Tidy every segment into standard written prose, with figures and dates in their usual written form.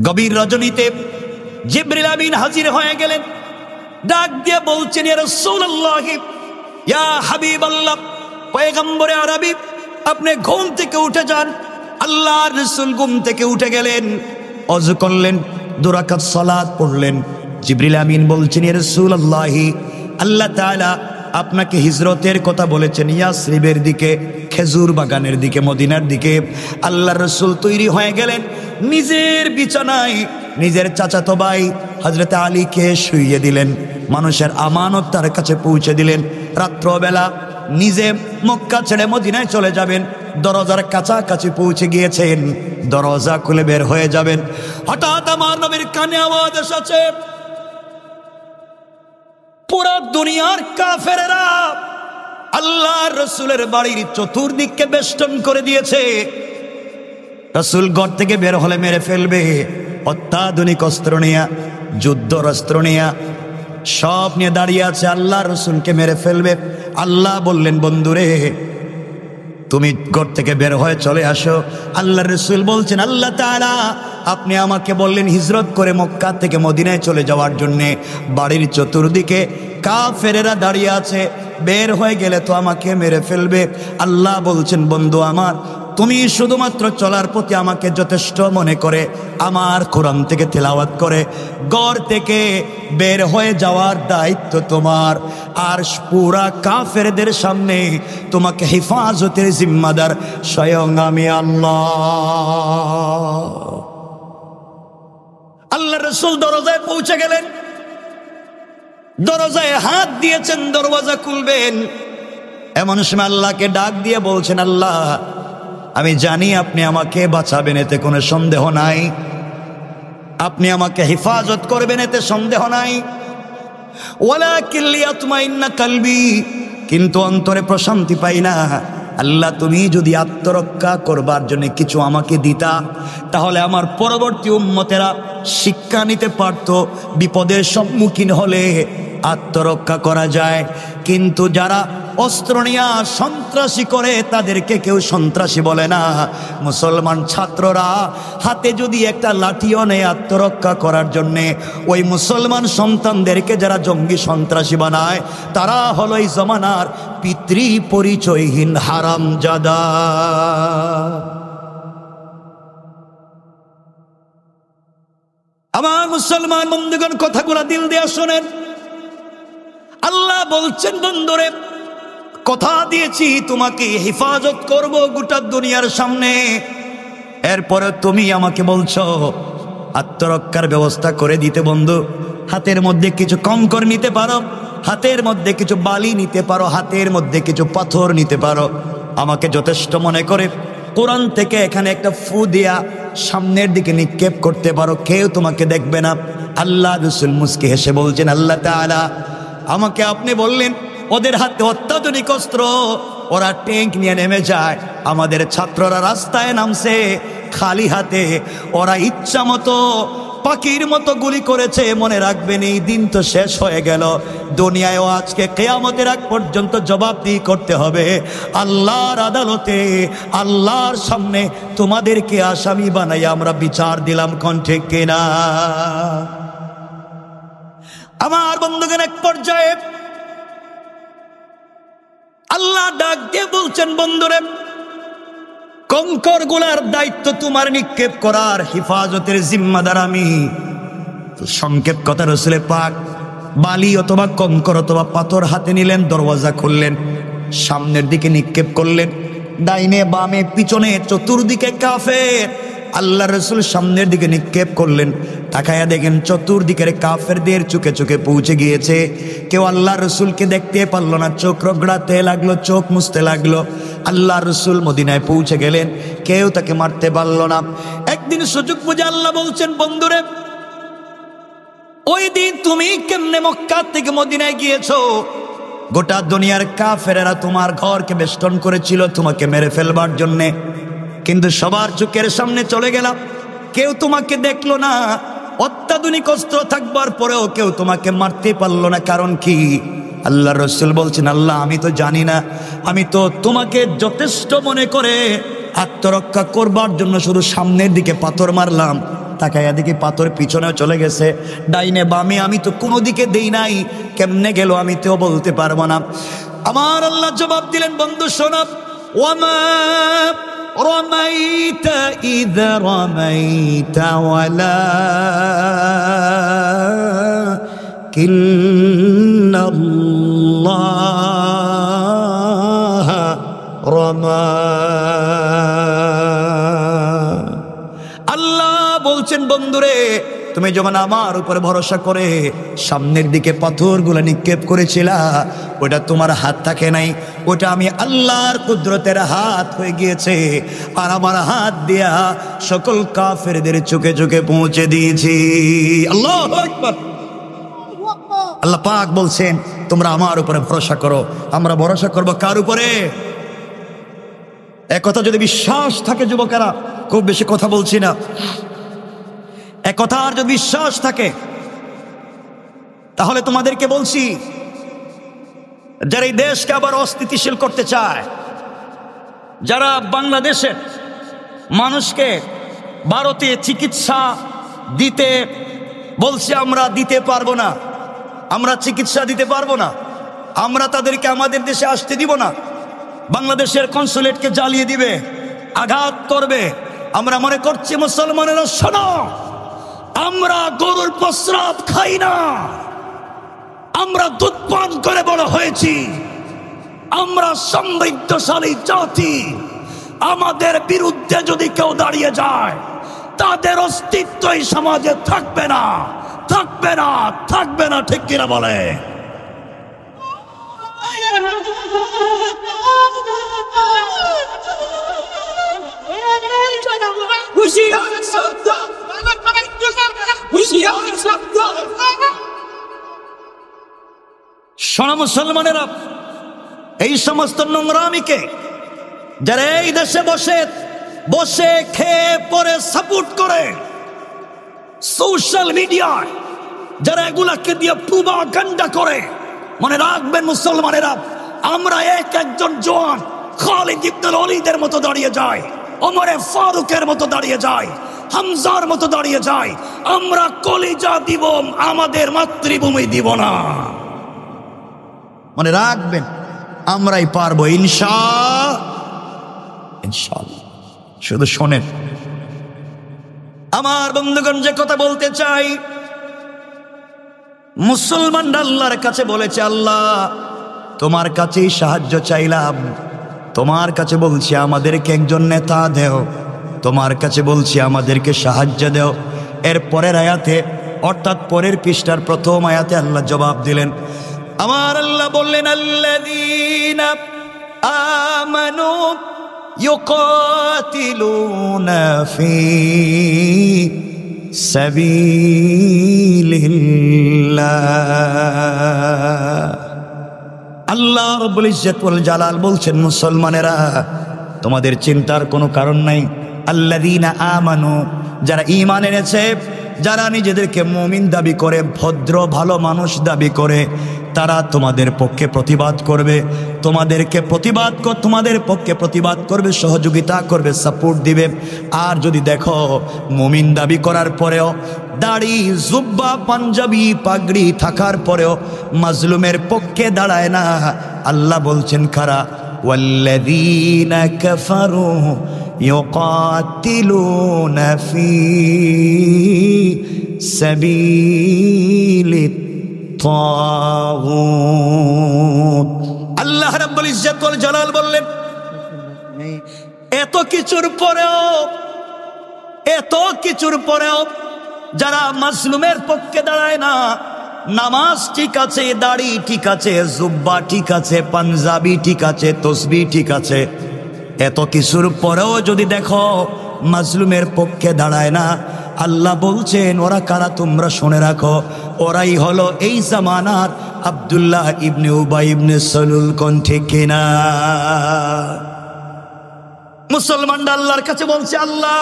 গভীর রজনীতে জিবরিল আমিন হাজির হয়ে গেলেন, ডাক দিয়ে বলছেন, ইয়া রাসূলুল্লাহ, ইয়া হাবিবাল্লাহ, পয়গম্বরে আরবি, আপনি ঘুম থেকে উঠে যান। আল্লাহর রাসূল ঘুম থেকে উঠে গেলেন, ওযু করলেন, 2 রাকাত সালাত পড়লেন। জিবরিল আমিন বলছেন, ইয়া রাসূলুল্লাহ, আল্লাহ তাআলা আপনাকে হিজরতের কথা বলেছেন ইয়াসরিবের দিকে, খেজুর বাগানের দিকে, মদিনার দিকে। আল্লাহর রাসূল তৈরি হয়ে গেলেন, নিজের বিছানায় নিজের চাচাতো ভাই হযরত আলীকে শুইয়ে দিলেন, মানুষের আমানত তার কাছে পৌঁছে দিলেন। রাত্রবেলা নিজে মক্কা ছেড়ে মদিনায় চলে যাবেন, দরজার কাছাকাছি পৌঁছে গিয়েছেন, দরজা খুলে বের হয়ে যাবেন। হঠাৎ আমার নবীর কানে আওয়াজ এসেছে, পুরো দুনিয়ার কাফেরেরা আল্লাহর রাসূলের বাড়ির চতুর্দিককে বেষ্টন করে দিয়েছে। রাসূল ঘর থেকে বের হলে মেরে ফেলবে। অত্যাধুনিক অস্ত্র নিয়ে, যুদ্ধর অস্ত্র নিয়ে, সব নিয়ে দাঁড়িয়ে আছে, আল্লাহর রাসূলকে মেরে ফেলবে। আল্লাহ বললেন, বন্ধুরে তুমি ঘর থেকে বের হয়ে চলে আসো। আল্লাহর রাসূল বলছেন, আল্লাহ তাআলা আপনি আমাকে বললেন হিজরত করে মক্কা থেকে মদিনায় চলে যাওয়ার জন্যে, বাড়ির চতুর্দিকে কাফেরেরা দাঁড়িয়ে আছে, বের হয়ে গেলে তো আমাকে মেরে ফেলবে। আল্লাহ বলছেন, বন্ধু আমার, তুমি শুধুমাত্র চলার প্রতি আমাকে যথেষ্ট মনে করে আমার কোরআন থেকে তেলাওয়াত করে ঘর থেকে বের হয়ে যাওয়ার দায়িত্ব তোমার। আর পুরা কাফেরদের সামনে তোমাকে হেফাজতের জিম্মাদার স্বয়ং আমি আল্লাহ। আল্লাহর রাসূল দরজায় পৌঁছে গেলেন, দরজায় হাত দিয়েছেন, দরওয়াজা খুলবেন। এমন সময় আল্লাহকে ডাক দিয়ে বলছেন, আল্লাহ আমি জানি আপনি আমাকে বাঁচাবেন, এতে কোনো সন্দেহ নাই, আপনি আমাকে হেফাজত করবেন, এতে সন্দেহ নাই। ওয়ালাকিন লিয়াতমাইন্না কলবি, কিন্তু অন্তরে প্রশান্তি পাই না। আল্লাহ তুমি যদি আত্মরক্ষা করবার জন্য কিছু আমাকে দিতা, তাহলে আমার পরবর্তী উম্মতেরা শিক্ষা নিতে পারত, বিপদের সম্মুখীন হলে আত্মরক্ষা করা যায়। কিন্তু যারা অস্ত্র নিয়ে সন্ত্রাসী করে তাদেরকে কেউ সন্ত্রাসী বলে না। মুসলমান ছাত্ররা হাতে যদি একটা লাঠিও নেয় আত্মরক্ষা করার জন্যে, ওই মুসলমান সন্তানদেরকে যারা জঙ্গি সন্ত্রাসী বানায় তারা হলো এই জমানার পিতৃ পরিচয়হীন হারামজাদা। আমার মুসলমান বন্ধুগণ, কথাগুলা দিল দিয়ে শোনেন। আল্লাহ বলছেন, বন্ধুরে কথা দিয়েছি তোমাকে হেফাজত করব গোটা দুনিয়ার সামনে, এরপরে তুমি আমাকে বলছো আত্মরক্ষার ব্যবস্থা করে দিতে। বন্ধু, হাতের মধ্যে কিছু কঙ্কর নিতে পারো, হাতের মধ্যে কিছু বালি নিতে পারো, হাতের মধ্যে কিছু পাথর নিতে পারো, আমাকে যথেষ্ট মনে করে কোরআন থেকে এখানে একটা ফু দিয়া সামনের দিকে নিক্ষেপ করতে পারো, কেউ তোমাকে দেখবে না। আল্লাহ রাসূল মুস্কি হেসে বলছেন, আল্লাহ তাআলা আমাকে আপনি বললেন ওদের হাতে অত্যাধুনিক অস্ত্র, ওরা ট্যাঙ্ক নিয়ে নেমে যায়, আমাদের ছাত্ররা রাস্তায় নামছে খালি হাতে, ওরা ইচ্ছা মতো পাখির মতো গুলি করেছে। মনে রাখবেন এই দিন তো শেষ হয়ে গেল, দুনিয়ায়ও আজকে কিয়ামতের আগ পর্যন্ত জবাবদিহি করতে হবে আল্লাহর আদালতে। আল্লাহর সামনে তোমাদেরকে আসামি বানাই আমরা বিচার দিলাম, কোন ঠিক কিনা? আমার বন্ধুগণ, এক পর্যায়ে আল্লাহ ডাক দিয়ে বলছেন, বন্ধুরে কঙ্কর গুলার দায়িত্ব তোমার, নিক্ষেপ করার হেফাজতের জিম্মাদার আমি। সংক্ষেপ কথা, রাসূল পাক বালি অথবা কঙ্কর অথবা পাথর হাতে নিলেন, দরওয়াজা খুললেন, সামনের দিকে নিক্ষেপ করলেন, ডাইনে বামে পিছনে চতুর্দিকে কাফের। আল্লাহ রাসূল সামনের দিকে নিক্ষেপ করলেন, তাকায়া দেখেন চতুর্দিকের কাফেরদের চোখে চোখে পৌঁছে গিয়েছে। কেউ আল্লাহ রাসূলকে দেখতে পারল না, চোখ রগড়াতে লাগলো, চোখ মুছতে লাগলো। আল্লাহ রাসূল মদিনায় পৌঁছে গেলেন, কেউ তাকে মারতে পারল না। একদিন সুযোগ বুঝে আল্লাহ বলছেন, বন্ধুরে ওই দিন তুমি কেমনে মক্কা থেকে মদিনায় গিয়েছো, গোটা দুনিয়ার কাফেরেরা তোমার ঘরকে বেষ্টন করেছিল তোমাকে মেরে ফেলবার জন্যে, কিন্তু সবার চোখের সামনে চলে গেলাম, কেউ তোমাকে দেখলো না। অত্যাধুনিক অস্ত্র থাকবার পরেও কেউ তোমাকে মারতে পারলো না, কারণ কি? আল্লাহ রাসূল বলছেন, আল্লাহ আমি তো জানি না, আমি তো তোমাকে যথেষ্ট মনে করে আত্মরক্ষা করবার জন্য শুধু সামনের দিকে পাথর মারলাম, তাকাইয়া দেখি পাথর পিছনেও চলে গেছে, ডাইনে বামে আমি তো কোনো দিকে দেই নাই, কেমনে গেল আমি তো বলতে পারবো না। আমার আল্লাহ জবাব দিলেন, বন্ধু শোনো, ওয়ামা রমাইতা ইযা রমাইতা ওয়ালাকিন্নাল্লাহ রমা। আল্লাহ বলছেন, বন্ধুরে তুমি যখন আমার উপরে ভরসা করে সামনের দিকে পাথরগুলো নিক্ষেপ করেছিলা, ওটা তোমার হাত থাকে নাই, ওটা আমি আল্লাহর কুদরতের হাত হয়ে গিয়েছে। আর আমার হাত দিয়া সকল কাফেরদের চোখে চোখে পৌঁছে দিয়েছি। আল্লাহু আকবার। আল্লাহ পাক বলছেন, তোমরা আমার উপরে ভরসা করো। আমরা ভরসা করব কার উপরে? একথা যদি বিশ্বাস থাকে যুবকেরা, খুব বেশি কথা বলছি না, একথার যদি বিশ্বাস থাকে তাহলে তোমাদেরকে বলছি, যারা এই দেশকে আবার অস্থিতিশীল করতে চায়, যারা বাংলাদেশের মানুষকে ভারতে চিকিৎসা দিতে বলছে, আমরা দিতে পারবো না, আমরা চিকিৎসা দিতে পারবো না, আমরা তাদেরকে আমাদের দেশে আসতে দিব না, বাংলাদেশের কনসুলেটকে জ্বালিয়ে দিবে, আঘাত করবে। আমরা মনে করছি মুসলমানেরা, শোনো, আমরা গরুর প্রস্রাব খাই না, আমরা দুধ পান করে বড় হয়েছি, আমরা সমৃদ্ধশালী জাতি। আমাদের বিরুদ্ধে যদি কেউ দাঁড়িয়ে যায়, তাদের অস্তিত্ব এই সমাজে থাকবে না, থাকবে না, থাকবে না। ঠিক কিনা বলে? শোনো মুসলমানেরা, এই সমস্ত নোংরামিকে যারা এই দেশে বসে বসে খেয়ে পরে সাপোর্ট করে, সোশ্যাল মিডিয়ায় যারা এগুলাকে দিয়ে প্রোপাগান্ডা করে, মনে রাখবেন মুসলমানেরা, আমরা একজন জওয়ান খালিদ ইবনে ওলীদের মতো দাঁড়িয়ে যাই, ওমরে ফারুকের মতো দাঁড়িয়ে যাই, হামজার মতো দাঁড়িয়ে যাই। আমরা কলিজা দিব, আমাদের মাতৃভূমি দিব না। মনে রাখবেন, আমরাই পারবো ইনশাআল্লাহ। শুধু শোনেন আমার বন্ধুগণ, যে কথা বলতে চাই, মুসলমানরা আল্লাহর কাছে বলেছে, আল্লাহ তোমার কাছেই সাহায্য চাইলাম, তোমার কাছে বলছি আমাদেরকে একজন নেতা দেও, তোমার কাছে বলছি আমাদেরকে সাহায্য দেও। এর পরের আয়াতে, অর্থাৎ পরের পৃষ্ঠার প্রথম আয়াতে আল্লাহ জবাব দিলেন। আমার আল্লাহ বললেন, আল্লাযীনা আমানু ইউকাতিলুনা ফি সাবিলিল্লাহ। আল্লাহ রাব্বুল ইজ্জত ওয়াল জালাল বলছেন, মুসলমানেরা তোমাদের চিন্তার কোনো কারণ নাই। আল্লাযীনা আমানু, যারা ঈমান এনেছে, যারা নিজেদেরকে মুমিন দাবি করে, ভদ্র ভালো মানুষ দাবি করে, তারা তোমাদের পক্ষে প্রতিবাদ করবে, তোমাদের পক্ষে প্রতিবাদ করবে, সহযোগিতা করবে, সাপোর্ট দিবে। আর যদি দেখো মুমিন দাবি করার পরেও, দাড়ি জুব্বা পাঞ্জাবি পাগড়ি থাকার পরেও মাজলুমের পক্ষে দাঁড়ায় না, আল্লাহ বলছেন কারা? ওয়াল্লাযীনা কাফারু ইউকাতিলুনা ফি সাবিলিত তাগুত। আল্লাহ রাব্বুল ইজ্জত ওয়াল জালাল বললেন, এত কিছুর পরেও যারা মাজলুমের পক্ষে দাঁড়ায় না, নামাজ ঠিক আছে, দাড়ি ঠিক আছে, জুব্বা ঠিক আছে, পাঞ্জাবি ঠিক আছে, তসবিহ ঠিক আছে, এত কিছুর পরেও যদি দেখো মাজলুমের পক্ষে দাঁড়ায় না, আল্লাহ বলছেন ওরা কারা? তোমরা শুনে রাখো, ওরাই হলো এই জামানার আব্দুল্লাহ ইবনে উবাই ইবনে সালুল। কোন ঠিক কিনা? মুসলমানরা আল্লাহর কাছে বলছে, আল্লাহ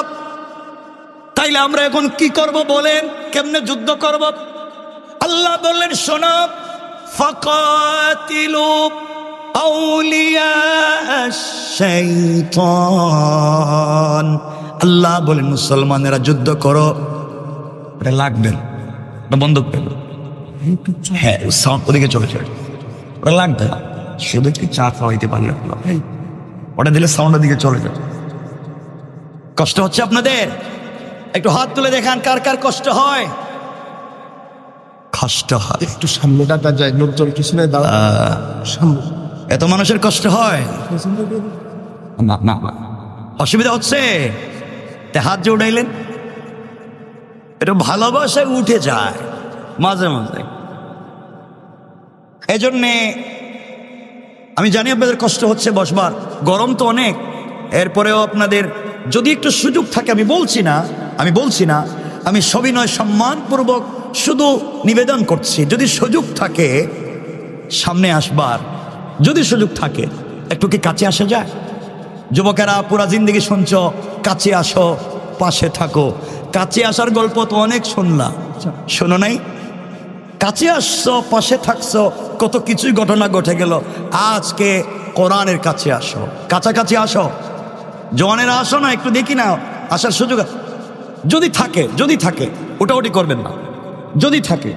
তাইলে আমরা এখন কি করব বলেন, কেমনে যুদ্ধ করব? আল্লাহ বললেন, শোনো, ফাকাতিলু আউলিয়া শাইতান। আল্লাহ বলেন, মুসলমানেরা যুদ্ধ করো ওটা লাগবে না, ওটা বন্ধ করে দেবো। হ্যাঁ সাউন্ড ওদিকে চলে যাবে, ওটা লাগবে না, শুধু একটু চা খাওয়াইতে পারলে ওটা দিলে সাউন্ডের দিকে চলে যাবে। কষ্ট হচ্ছে আপনাদের? একটু হাত তুলে দেখান কার কার কষ্ট হয়। কষ্ট হয়, একটু সামনে ডাকা যায়, লোকজন পিছনে দাঁড়া, সামনে এত মানুষের কষ্ট হয় না না না, অসুবিধা হচ্ছে তে হাত যে উঠাইলেন, এটা ভালোবাসায় উঠে যায় মাঝে মাঝে। এই জন্যে আমি জানি আপনাদের কষ্ট হচ্ছে বসবার, গরম তো অনেক, এরপরেও আপনাদের যদি একটু সুযোগ থাকে, আমি বলছি না, আমি সবিনয় সম্মানপূর্বক শুধু নিবেদন করছি, যদি সুযোগ থাকে সামনে আসবার, যদি সুযোগ থাকে একটু কি কাছে আসা যায়? যুবকেরা পুরা জিন্দগি শুনছ, কাছে আসো, পাশে থাকো। কাছে আসার গল্প তো অনেক শুনলাম, শোনো নাই? কাছে আসছো, পাশে থাকছো, কত কিছুই ঘটনা ঘটে গেল। আজকে কোরআনের কাছে আসো, কাছাকাছি আসো। জওয়ানেরা আসো না, একটু দেখি না আসার সুযোগ যদি থাকে ওটাওটি করবেন না, যদি থাকে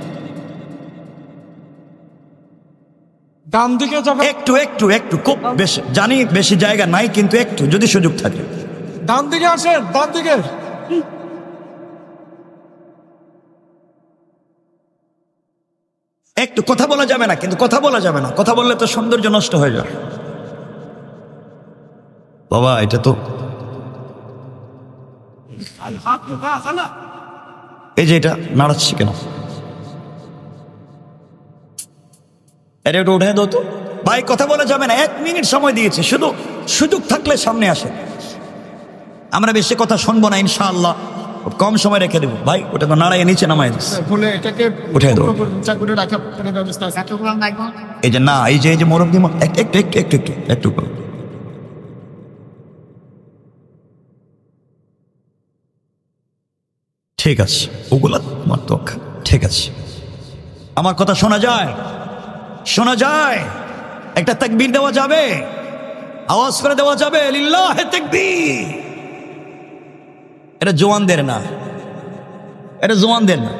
ডান দিকে যাবে, একটু একটু একটু খুব বেশি জানি, বেশি জায়গা নাই, কিন্তু একটু যদি সুযোগ থাকে ডান দিকে আসেন, ডান দিকে। একটু কথা বলা যাবে না, কিন্তু কথা বলা যাবে না, কথা বললে তো সৌন্দর্য নষ্ট হয়ে যাবে। বাবা এটা তো এই যে এটা নাড়াচ্ছি কেন, এটা একটু উঠে দাও তো ভাই, কথা বলা যাবে না, 1 মিনিট সময় দিয়েছি, শুধু সুযোগ থাকলে সামনে আসে। আমরা বেশি কথা শুনবো না ইনশাআল্লাহ, কম সময় রেখে দেবো। ভাই ওটা তো নাড়াইয়ে নিচে নামাই বলে এটাকে উঠে দাও। করে রাখা ব্যবস্থা আছে। এই যে না, এই যে মোরব্বি একটু একটু একটু একটু একটু একটু করো। ঠিক আছে, ওগুলা তোমার তো ঠিক আছে। আমার কথা শোনা যায়? একটা তাকবীর দেওয়া যাবে, আওয়াজ করে দেওয়া যাবে, লিল্লাহে তাকবীর। এটা জওয়ানদের না,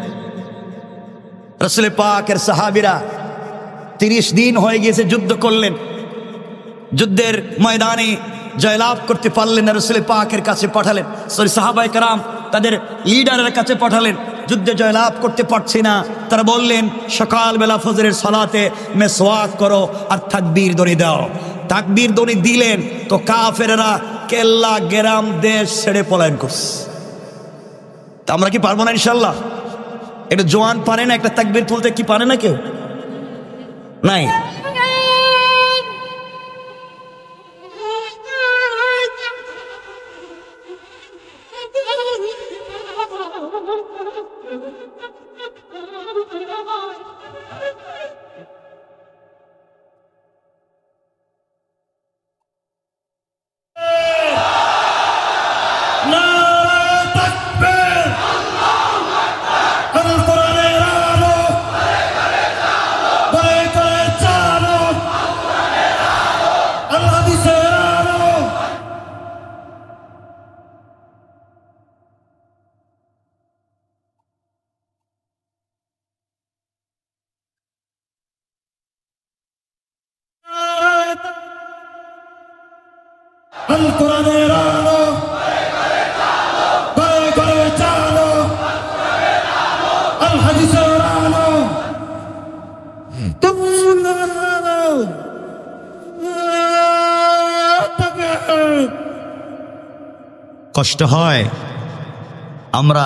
রাসূল পাকের সাহাবীরা 30 দিন হয়ে গিয়েছে যুদ্ধ করলেন, যুদ্ধের ময়দানে জয়লাভ করতে পারলেন না, রাসূল পাকের কাছে পাঠালেন, সাহাবায়ে কেরাম তাদের লিডারের কাছে পাঠালেন, যুদ্ধে জয়লাভ করতে পারছি না। তারা বললেন সকালবেলা ফজরের সালাতে মেসওয়াক করো আর তাকবীর ধ্বনি দাও। তাকবীর ধ্বনি দিলেন তো কাফেররা কেল্লা গ্রাম দেশ ছেড়ে পলায়ন করছে। তা আমরা কি পারবো না ইনশাল্লাহ? এটা জওয়ান পারে না একটা তাকবীর তুলতে? কি পারে না কেউ? নাই। কোরআনের আলো করে করে চালো, আল হাদিসের আলো কষ্ট হয়, আমরা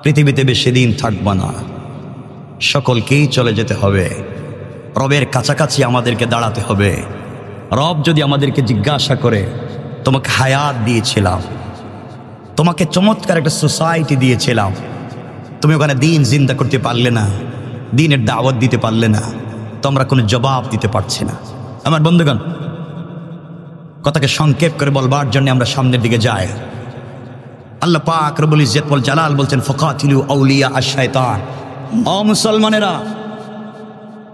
পৃথিবীতে বেশি দিন থাকবো না, সকলকেই চলে যেতে হবে। রবের কাছাকাছি আমাদেরকে দাঁড়াতে হবে। রব যদি আমাদেরকে জিজ্ঞাসা করে, তোমাকে হায়াত দিয়েছিলাম, তোমাকে চমৎকার একটা সোসাইটি দিয়েছিলাম, তুমি ওখানে দিন জিন্দা করতে পারলে না, দিনের দাওয়াত দিতে পারলে না, তোমরা কোনো জবাব দিতে পারছি না। আমার বন্ধুগণ, কথাকে সংক্ষেপ করে বলবার জন্য আমরা সামনের দিকে যাই। আল্লাহ পাক রব্বুল ইজ্জত ওয়াল জালাল বলছেন ফাকাতিলু আউলিয়া আশ-শায়তান। ও মুসলমানেরা,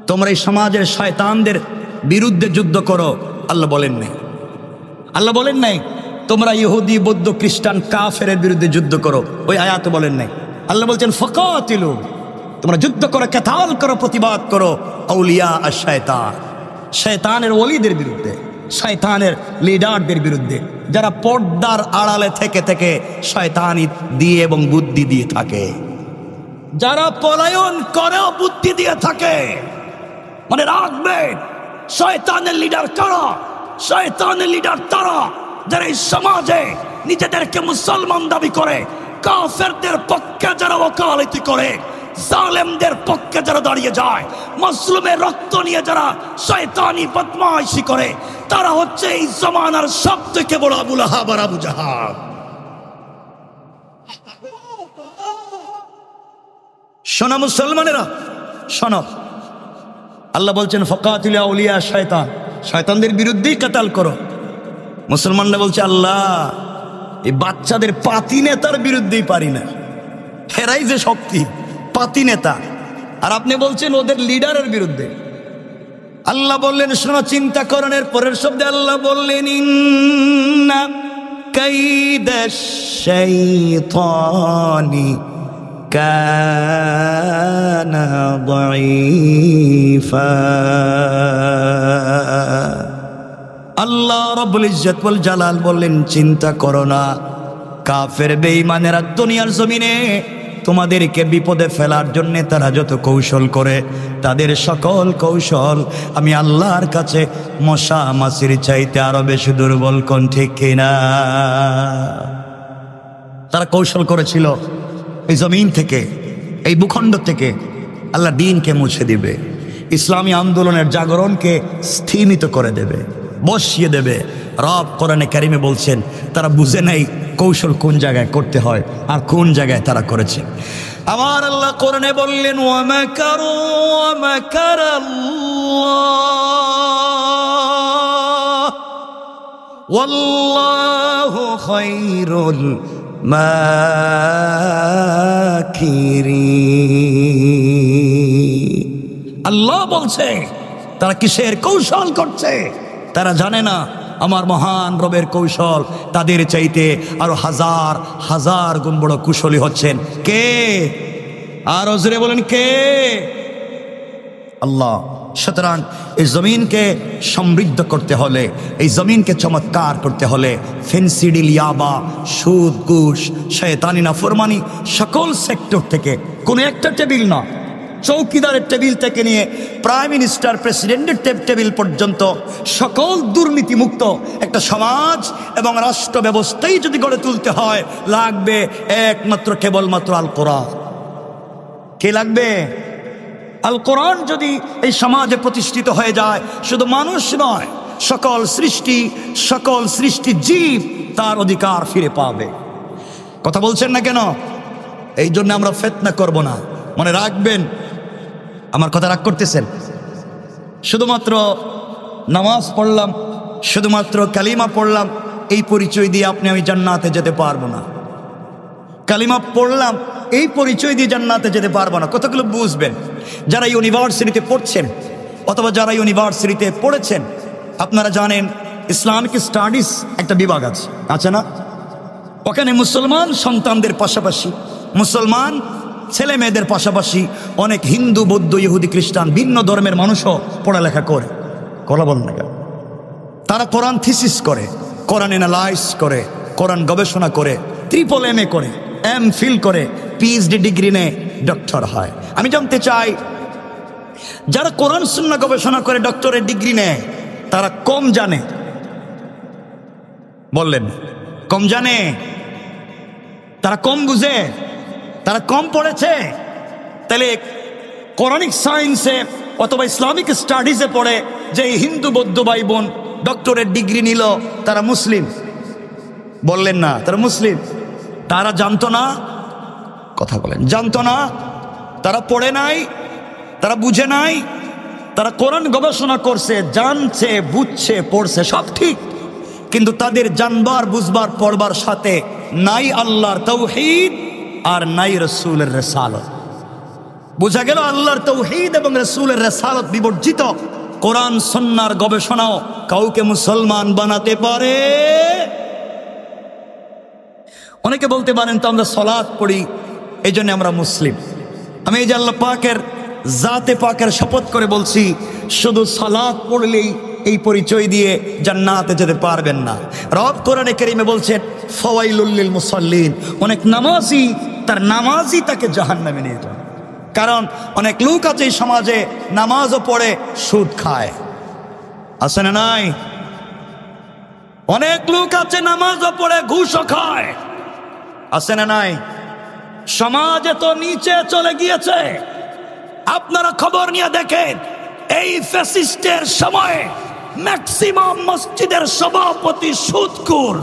তোমরা এই সমাজের শয়তানদের বিরুদ্ধে যুদ্ধ করো। আল্লাহ বলেন নাই তোমরা ইহুদি বৌদ্ধ খ্রিস্টান কাফেরের বিরুদ্ধে যুদ্ধ করো, ওই আয়াতে বলেন নাই। আল্লাহ বলছেন ফাকাতিলু, তোমরা যুদ্ধ করো, কেতাল করো, প্রতিবাদ করো আউলিয়া আর শয়তান, শয়তানের ওলিদের বিরুদ্ধে, শয়তানের লিডারদের বিরুদ্ধে, যারা পর্দার আড়ালে থেকে থেকে শয়তানি দিয়ে এবং বুদ্ধি দিয়ে থাকে, যারা পলায়ন করেও বুদ্ধি দিয়ে থাকে। মানে রাখবেন, শয়তানের লিডার কারা? শয়তানের লিডার তারা যারা এই সমাজে নিজেদেরকে মুসলমান দাবি করে, কাফেরদের পক্ষে যারা ওকালতি করে, জালেমদের পক্ষে যারা দাঁড়িয়ে যায়, মুসলিমের রক্ত নিয়ে যারা শয়তানি বদমাইশি করে, তারা হচ্ছে এই জমানার সব থেকে বড় আবু লাহাব আর আবু জাহাল। শোনো মুসলমানেরা, শোনো, আল্লাহ বলছেন ফাকাতিলু আউলিয়া শয়তান, শয়তানদের বিরুদ্ধেই কাতাল করো। মুসলমানরা বলছে আল্লাহ, এই বাচ্চাদের পাতি নেতার বিরুদ্ধেই পারি না, হেরাই যে শক্তি, পাতি নেতা, আর আপনি বলছেন ওদের লিডারের বিরুদ্ধে। আল্লাহ বললেন শোনো, চিন্তা করণের পরের শব্দে আল্লাহ বললেন ইন্না কাইদাশ শাইতানি কানা দাঈফা। আল্লাহ রাব্বুল ইজ্জত ওয়াল জালাল বললেন চিন্তা করো না, কাফের বেঈমানেরা দুনিয়ার জমিনে তোমাদেরকে বিপদে ফেলার জন্য তারা যত কৌশল করে, তাদের সকল কৌশল আমি আল্লাহর কাছে মশা মাছির চাইতে আরো বেশি দুর্বল। কোন ঠিক কিনা? তারা কৌশল করেছিল এই জমিন থেকে, এই ভূখণ্ড থেকে আল্লাহ দ্বীনকে মুছে দিবে, ইসলামী আন্দোলনের জাগরণকে স্থিমিত করে দেবে, বসিয়ে দেবে। রব কোরআনে কারিমে বলছেন তারা বুঝে নাই কৌশল কোন জায়গায় করতে হয় আর কোন জায়গায় তারা করেছে। আমার আল্লাহ কোরআনে বললেন ওয়া মাকারু ওয়া মাকারাল্লাহ ওয়াল্লাহু খায়রুল মাকিরিন। আল্লাহ বলছে তারা কিসের কৌশল করছে তারা জানে না। আমার মহান রবের কৌশল তাদের চাইতে আরো হাজার হাজার গুণ বড় কুশলী হচ্ছেন কে? আর জোরে বলেন কে? আল্লাহ। সুতরাং এই জমিনকে সমৃদ্ধ করতে হলে, এই জমিনকে চমৎকার করতে হলে ফেন্সিডিল, ইয়াবা, সুদ, ঘুষ, শয়তানি নাফরমানি সকল সেক্টর থেকে, কোনো একটা টেবিল না, চৌকিদারের টেবিল থেকে নিয়ে প্রাইম মিনিস্টার, প্রেসিডেন্টের টেবিল পর্যন্ত সকল দুর্নীতিমুক্ত একটা সমাজ এবং রাষ্ট্র ব্যবস্থাই যদি গড়ে তুলতে হয়, লাগবে একমাত্র কেবলমাত্র আল কোরআন। কে লাগবে? আল কোরআন যদি এই সমাজে প্রতিষ্ঠিত হয়ে যায়, শুধু মানুষ নয়, সকল সৃষ্টি জীব তার অধিকার ফিরে পাবে। কথা বলছেন না কেন? এই জন্য আমরা ফিতনা করব না। মনে রাখবেন, আমার কথা রাগ করতেছেন? শুধুমাত্র নামাজ পড়লাম, শুধুমাত্র কালিমা পড়লাম, এই পরিচয় দিয়ে আপনি আমি জান্নাতে যেতে পারবো না। কালিমা পড়লাম, এই পরিচয় দিয়ে জান্নাতে যেতে পারবো না। কতগুলো বুঝবেন। যারা ইউনিভার্সিটিতে পড়ছেন অথবা যারা ইউনিভার্সিটিতে পড়েছেন, আপনারা জানেন ইসলামিক স্টাডিজ একটা বিভাগ আছে না? ওখানে মুসলমান সন্তানদের পাশাপাশি, মুসলমান ছেলে মেয়েদের পাশাপাশি অনেক হিন্দু, বৌদ্ধ, ইহুদি, খ্রিস্টান, ভিন্ন ধর্মের মানুষও পড়ালেখা করে। কথা বলেন না কেন? তারা কোরআন থিসিস করে, কোরআন অ্যানালাইজ করে, কোরআন গবেষণা করে, MA করে, MPhil করে, PhD ডিগ্রি নেয়, ডক্টর হয়। আমি জানতে চাই, যারা কোরআন সুন্নাহ গবেষণা করে ডক্টরের ডিগ্রি নেয়, তারা কম জানে? বললেন কম জানে? তারা কম বুঝে? তারা কম পড়েছে? তাহলে কোরআনিক সায়েন্সে অথবা ইসলামিক স্টাডিজে পড়ে যে হিন্দু বৌদ্ধ ভাই বোন ডক্টরের ডিগ্রি নিল, তারা মুসলিম? বললেন না তারা মুসলিম? তারা জানতো না? কথা বলেন, জানতো না? তারা পড়ে নাই, তারা বুঝে নাই, তারা কোরআন গবেষণা করছে, জানছে, বুঝছে, পড়ছে, সব ঠিক, কিন্তু তাদের জানবার, বুঝবার, পড়বার সাথে নাই আল্লাহর তাওহীদ আর নাই রাসূলের রিসালাত। বোঝা গেল আল্লাহর তাওহীদ এবং রাসূলের রিসালাত বিবর্জিত কোরআন সুন্নাহর গবেষণাও কাউকে মুসলমান বানাতে পারে। অনেকে বলতে পারেন তো আমরা সালাত পড়ি, এই জন্য আমরা মুসলিম। আমি এই যে আল্লাহ পাকের জাতে পাকের শপথ করে বলছি, শুধু সালাত পড়লেই এই পরিচয় দিয়ে জান্নাতে যেতে পারবেন না। রব কোরআনে কারীমে বলছেন ফাওয়াইলুল লিল মুসাল্লিন, অনেক নামাজি তার নামাজই তাকে জাহান্নামে নিয়ে যায়। কারণ অনেক লোক আছে এই সমাজে নামাজও পড়ে সুদ খায়, আছে না নাই? অনেক লোক আছে নামাজও পড়ে ঘুষও খায়, আছে না নাই? সমাজে তো নিচে চলে গিয়েছে। আপনারা খবর নিয়ে দেখেন, এই ফ্যাসিস্টের সময়ে ম্যাক্সিমাম মসজিদের সভাপতি সুদখোর,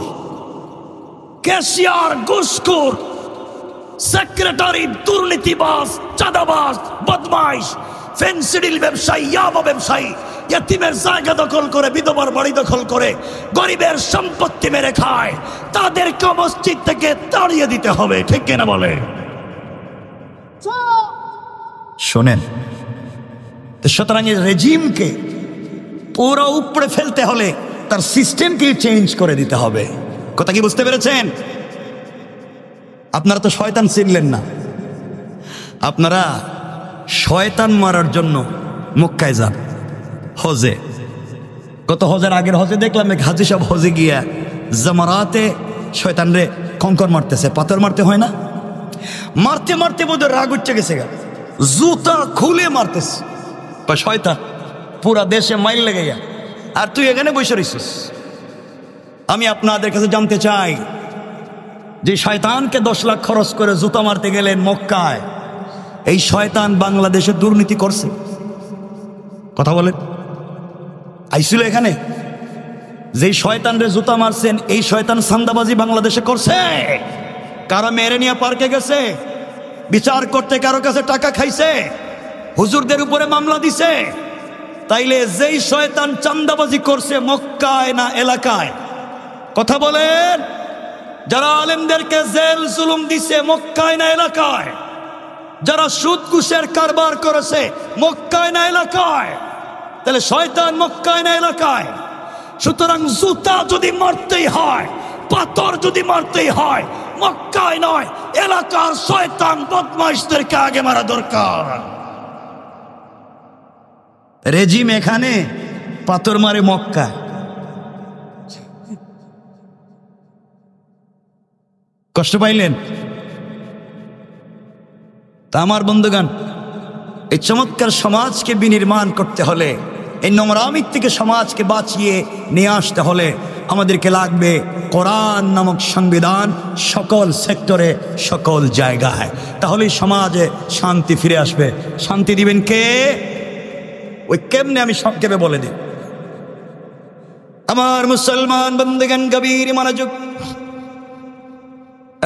ক্যাশিয়ার ঘুষখোর, সেক্রেটারি দুর্নীতিবাজ, চাঁদাবাজ, বদমাইশ, ফেন্সিডিল ব্যবসায়ী, ইয়াবা ব্যবসায়ী, ইতিমের জায়গা দখল করে, বিধবার বাড়ি দখল করে, গরিবের সম্পত্তি মেরে খায়। তাদেরকে মসজিদ থেকে তাড়িয়ে দিতে হবে, ঠিক কিনা বলে? শোনেন, সুতরাং এই রেজিমকে পুরো উপরে ফেলতে হলে তার সিস্টেমকে চেঞ্জ করে দিতে হবে। কথা কি বুঝতে পেরেছেন? আপনারা তো শয়তান চিনলেন না। আপনারা শয়তান মারার জন্য মক্কায় যান, হজে। কত হজের আগের হজে দেখলাম এক হাজি সাহেব হজে গিয়া জামারাতে শয়তান রে কঙ্কর মারতেছে, পাথর মারতে হয় না? মারতে মারতে বোধ রাগ উঠে গেছে, জুতা খুলে মারতেছে। শয়তান পুরা দেশে মাইল লেগে গা, আর তুই এখানে বসে রইছিস। আমি আপনাদের কাছে জানতে চাই, যে শয়তানকে 10 লাখ খরচ করে জুতা মারতে গেলেন মক্কায়, এই শয়তান বাংলাদেশে দুর্নীতি করছে? কথা বলেন, আইছিল এখানে? যেই শয়তানরে জুতা মারছেন, এই শয়তান সান্দাবাজি বাংলাদেশে করছে? কারো মেরে নিয়ে পার্কে গেছে, বিচার করতে কারো কাছে টাকা খাইছে, হুজুরদের উপরে মামলা দিছে? তাইলে যেই শয়তান চান্দাবাজি করছে মক্কায় না এলাকায়? কথা বলেন, যারা আলেমদেরকে জেল জুলুম দিছে মক্কায় না এলাকায়? যারা সুদ ঘুষের কারবার করেছে মক্কায় না এলাকায়? তাহলে শয়তান মক্কায় না এলাকায়? সুতরাং জুতা যদি মারতেই হয়, পাথর যদি মারতেই হয়, মক্কায় নয়, এলাকার শয়তান বদমাইশদেরকে আগে মারা দরকার। রেজিম এখানে, পাথর মারে মক্কায়। কষ্ট পাইলেন? তা আমার বন্ধুগণ, এই চমৎকার সমাজকে বিনির্মাণ করতে হলে, এই নোংরামির থেকে সমাজকে বাঁচিয়ে নিয়ে আসতে হলে আমাদেরকে লাগবে কোরআন নামক সংবিধান সকল সেক্টরে, সকল জায়গায়। তাহলেই সমাজে শান্তি ফিরে আসবে। শান্তি দিবেন কে? ওই কেমনে আমি সংক্ষেপে বলে দিই। আমার মুসলমান বন্ধুগণ, গভীর মনোযোগ।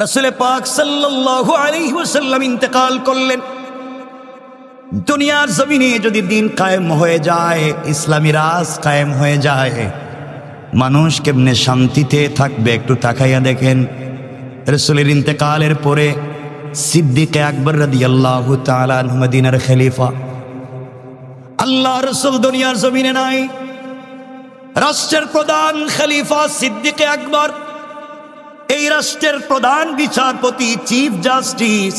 রাসূল পাক সাল্লাল্লাহু আলাইহি ওয়াসাল্লাম ইন্তেকাল করলেন। দুনিয়ার জমিনে যদি দিন কায়েম হয়ে যায়, ইসলামী রাজ কায়েম হয়ে যায়, মানুষ কেমনে শান্তিতে থাকবে একটু তাকাইয়া দেখেন। রাসূলের ইন্তেকালের পরে সিদ্দিক আকবর রাদিয়াল্লাহু তাআলা আনহু মদিনার খলিফা। আল্লাহ রাসূল দুনিয়ার জমিনে নাই, রাষ্ট্রের প্রধান খলিফা সিদ্দিক আকবর। এই রাষ্ট্রের প্রধান বিচারপতি চিফ জাস্টিস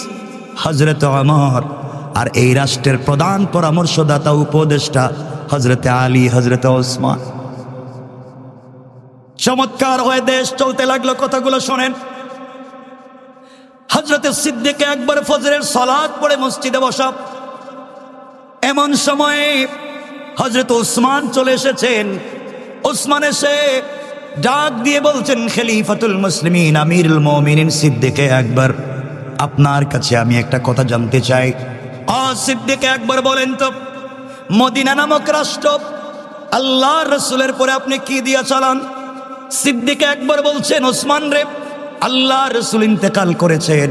হযরত ওমর, আর এই রাষ্ট্রের প্রধান পরামর্শদাতা উপদেষ্টা হযরত আলী, হযরত ওসমান। চমৎকার হয়ে দেশ চলতে লাগলো। কথাগুলো শোনেন। হযরত সিদ্দিক আকবর ফজরের সালাত পড়ে মসজিদে বসা। এমন সময়ে হযরত ওসমান চলে এসেছেন। ওসমান এসে ডাক দিয়ে বলছেন, খলিফাতুল মুসলিমিন, আমিরুল মুমিনিন সিদ্দিক আকবর, আপনার কাছে আমি একটা কথা জানতে চাই। সিদ্দিক আকবর বলেন তো, মদিনা নামক রাষ্ট্র আল্লাহর রাসূলের পরে আপনি কি দিয়া চালান? সিদ্দিক আকবর বলছেন, ওসমান রে, আল্লাহর রাসূল ইন্তেকাল করেছেন,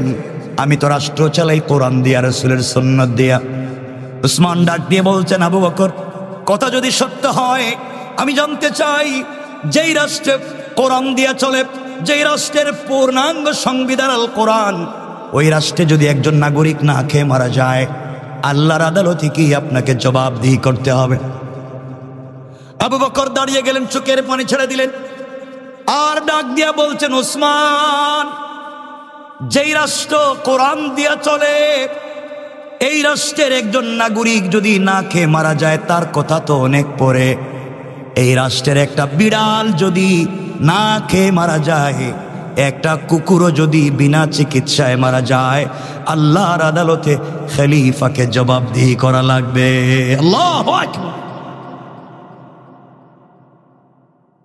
আমি তো রাষ্ট্র চালাই কোরআন দিয়া, রাসূলের সুন্নাত দিয়া। ওসমান ডাক দিয়ে বলছেন, আবু বকর, কথা যদি সত্য হয় আমি জানতে চাই, যেই রাষ্ট্রে কোরআন দিয়া চলে, যেই রাষ্ট্রের পূর্ণাঙ্গ সংবিধান আল কোরআন, ওই রাষ্ট্রে যদি একজন নাগরিক না খেয়ে মারা যায়, আল্লাহর আদালতে কি আপনাকে জবাবদিহি করতে হবে? আবু বকর দাঁড়িয়ে গেলেন, চোখের পানি ছেড়ে দিলেন, আর ডাক দিয়া বলছেন, ওসমান, যেই রাষ্ট্র কোরআন দিয়া চলে, এই রাষ্ট্রের একজন নাগরিক যদি না খেয়ে মারা যায় তার কথা তো অনেক পরে। এই রাষ্ট্রের একটা বিড়াল যদি না খেয়ে মারা যায়, একটা কুকুরও যদি বিনা চিকিৎসায় মারা যায়, আল্লাহর আদালতে খলিফাকে জবাবদিহি করা লাগবে। আল্লাহু আকবার।